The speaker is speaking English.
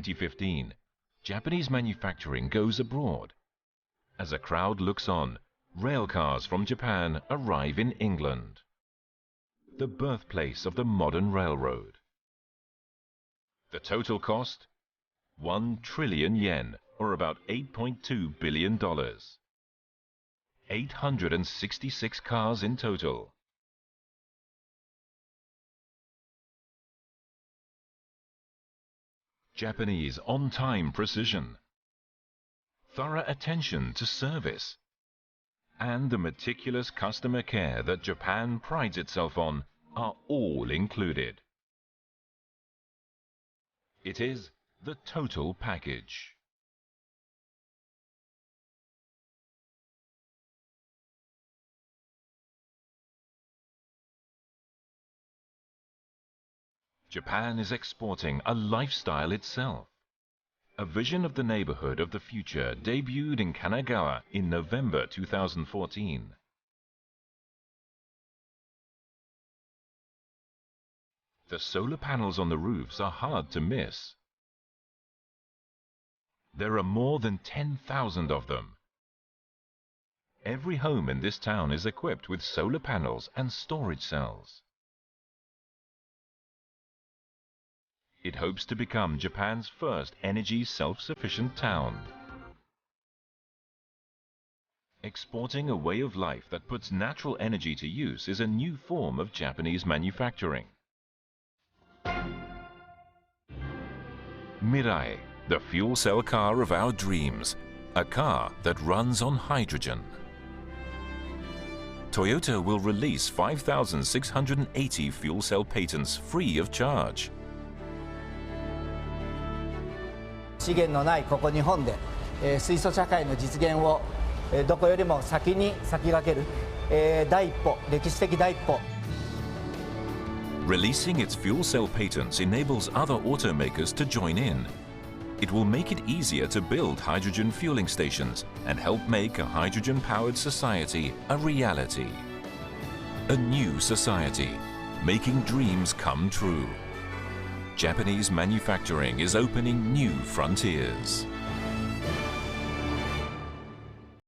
2015, Japanese manufacturing goes abroad. As a crowd looks on, railcars from Japan arrive in England, the birthplace of the modern railroad. The total cost? 1 trillion yen, or about $8.2 billion. 866 cars in total. Japanese on-time precision, thorough attention to service, and the meticulous customer care that Japan prides itself on are all included. It is the total package. Japan is exporting a lifestyle itself. A vision of the neighborhood of the future debuted in Kanagawa in November 2014. The solar panels on the roofs are hard to miss. There are more than 10,000 of them. Every home in this town is equipped with solar panels and storage cells. It hopes to become Japan's first energy self-sufficient town. Exporting a way of life that puts natural energy to use is a new form of Japanese manufacturing. Mirai, the fuel cell car of our dreams, a car that runs on hydrogen. Toyota will release 5,680 fuel cell patents free of charge. 資源のないここ日本で、水素社会の実現を、どこよりも先に先駆ける、第一歩、歴史的第一歩。 Releasing its fuel cell patents enables other automakers to join in. It will make it easier to build hydrogen fueling stations and help make a hydrogen-powered society a reality. A new society, making dreams come true. Japanese manufacturing is opening new frontiers.